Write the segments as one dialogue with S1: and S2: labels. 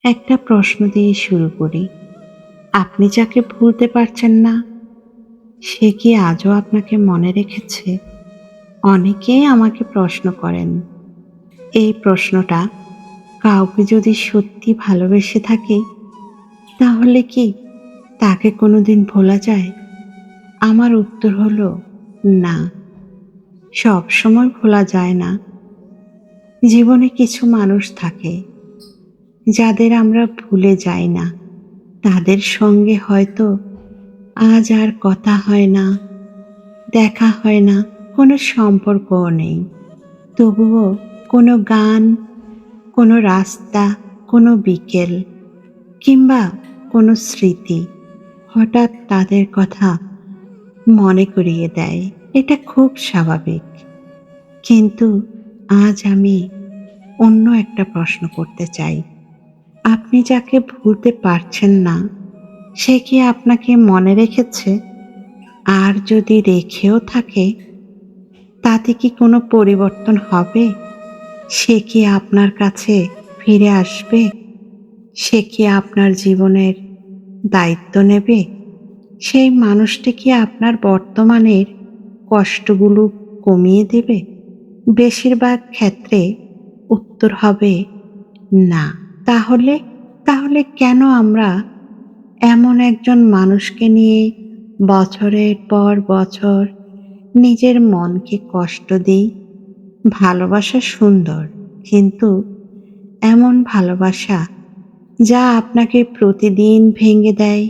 S1: একটা প্রশ্ন দিয়ে শুরু করি। আপনি যাকে ভুলতে পারছেন না, সে কি আজও আপনাকে মনে রেখেছে? অনেকেই আমাকে প্রশ্ন করেন। এই প্রশ্নটা, কাউকে যদি সত্যি ভালোবেসে থাকি, তাহলে কি তাকে কোনোদিন ভোলা যায়? আমার উত্তর হলো না, সবসময় ভোলা যায় না। জীবনে কিছু মানুষ থাকে যাদের আমরা ভুলে যাই না। তাদের সঙ্গে হয়তো আজ আর কথা হয় না, দেখা হয় না, কোনো সম্পর্কও নেই। তবুও কোনো গান, কোনো রাস্তা, কোনো বিকেল কিংবা কোনো স্মৃতি হঠাৎ তাদের কথা মনে করিয়ে দেয়। এটা খুব স্বাভাবিক। কিন্তু আজ আমি অন্য একটা প্রশ্ন করতে চাই। আপনি যাকে ভুলতে পারছেন না, সে কি আপনাকে মনে রেখেছে? আর যদি রেখেও থাকে, তাতে কি কোনো পরিবর্তন হবে? সে কি আপনার কাছে ফিরে আসবে? সে কি আপনার জীবনের দায়িত্ব নেবে? সেই মানুষটি কি আপনার বর্তমানের কষ্টগুলো কমিয়ে দেবে? বেশিরভাগ ক্ষেত্রে উত্তর হবে না। তাহলে তাহলে কেন আমরা এমন একজন মানুষকে নিয়ে বছরের পর বছর নিজের মনকে কষ্ট দিই? ভালোবাসা সুন্দর, কিন্তু এমন ভালোবাসা যা আপনাকে প্রতিদিন ভেঙে দেয়,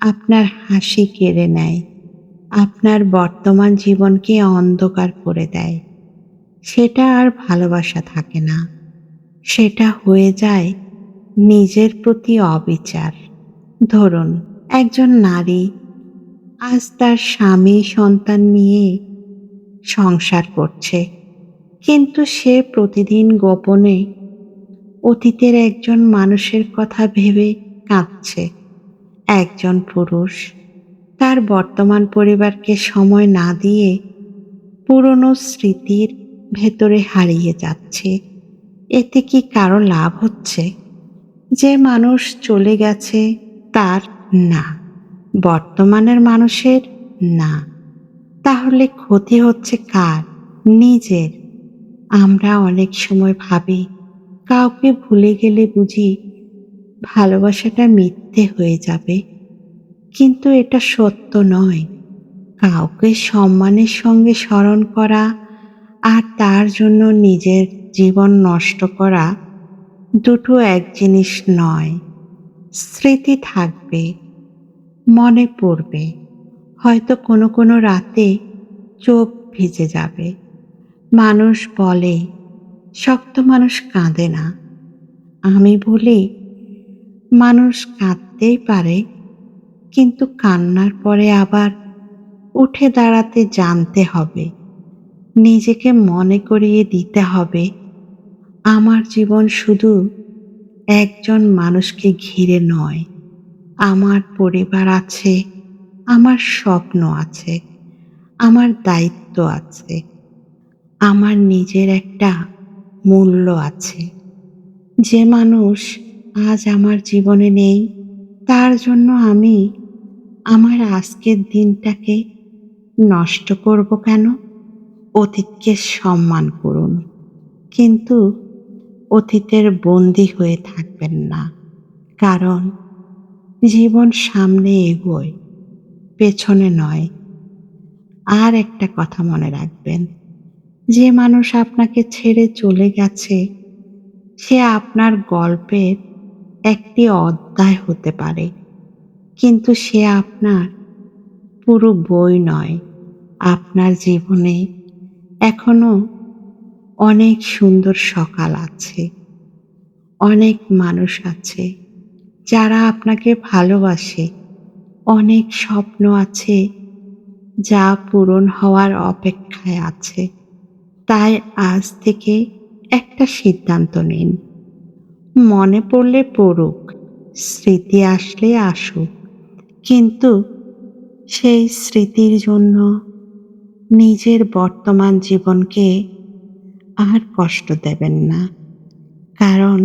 S1: আপনার হাসি কেড়ে নেয়, আপনার বর্তমান জীবনকে অন্ধকার করে দেয়, সেটা আর ভালোবাসা থাকে না। সেটা হয়ে যায় নিজের প্রতি অবিচার। ধরুন, একজন নারী আজ তার স্বামী সন্তান নিয়ে সংসার করছে, কিন্তু সে প্রতিদিন গোপনে অতীতের একজন মানুষের কথা ভেবে কাঁদছে। একজন পুরুষ তার বর্তমান পরিবারকে সময় না দিয়ে পুরনো স্মৃতির ভেতরে হারিয়ে যাচ্ছে। এতে কি কারো লাভ হচ্ছে? যে মানুষ চলে গেছে তার? না। বর্তমানের মানুষের? না। তাহলে ক্ষতি হচ্ছে কার? নিজের। আমরা অনেক সময় ভাবি, কাউকে ভুলে গেলে বুঝি ভালোবাসাটা মিথ্যে হয়ে যাবে। কিন্তু এটা সত্য নয়। কাউকে সম্মানের সঙ্গে স্মরণ করা আর তার জন্য নিজের জীবন নষ্ট করা দুটো এক জিনিস নয়। স্মৃতি থাকবে, মনে পড়বে, হয়তো কোনো কোনো রাতে চোখ ভিজে যাবে। মানুষ বলে শক্ত মানুষ কাঁদে না। আমি বলি, মানুষ কাঁদতেই পারে, কিন্তু কান্নার পরে আবার উঠে দাঁড়াতে জানতে হবে। নিজেকে মনে করিয়ে দিতে হবে, আমার জীবন শুধু একজন মানুষকে ঘিরে নয়। আমার পরিবার আছে, আমার স্বপ্ন আছে, আমার দায়িত্ব আছে, আমার নিজের একটা মূল্য আছে। যে মানুষ আজ আমার জীবনে নেই, তার জন্য আমি আমার আজকের দিনটাকে নষ্ট করব কেন? অতীতকে সম্মান করুন, কিন্তু অতীতের বন্দী হয়ে থাকবেন না। কারণ জীবন সামনে এগোয়, পেছনে নয়। আর একটা কথা মনে রাখবেন, যে মানুষ আপনাকে ছেড়ে চলে গেছে, সে আপনার গল্পের একটি অধ্যায় হতে পারে, কিন্তু সে আপনার পুরো বই নয়। আপনার জীবনে এখনো অনেক সুন্দর সকাল আছে, অনেক মানুষ আছে যারা আপনাকে ভালোবাসে, অনেক স্বপ্ন আছে যা পূরণ হওয়ার অপেক্ষায় আছে। তাই আজ থেকে একটা সিদ্ধান্ত নিন। মনে পড়লে পড়ুক, স্মৃতি আসলে আসুক, কিন্তু সেই স্মৃতির জন্য নিজের বর্তমান জীবনকে আর কষ্ট দেবেন না। কারণ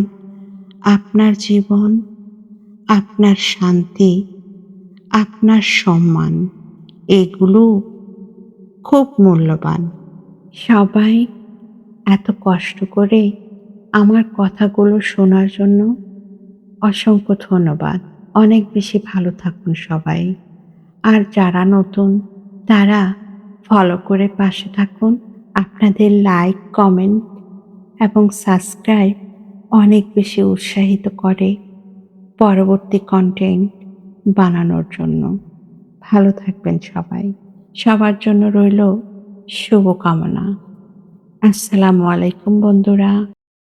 S1: আপনার জীবন, আপনার শান্তি, আপনার সম্মান এগুলো খুব মূল্যবান। সবাই এত কষ্ট করে আমার কথাগুলো শোনার জন্য অসংখ্য ধন্যবাদ। অনেক বেশি ভালো থাকুন সবাই। আর যারা নতুন তারা ফলো করে পাশে থাকুন। আপনাদের লাইক, কমেন্ট এবং সাবস্ক্রাইব অনেক বেশি উৎসাহিত করে পরবর্তী কনটেন্ট বানানোর জন্য। ভালো থাকবেন সবাই। সবার জন্য রইল শুভকামনা। আসসালামু আলাইকুম বন্ধুরা।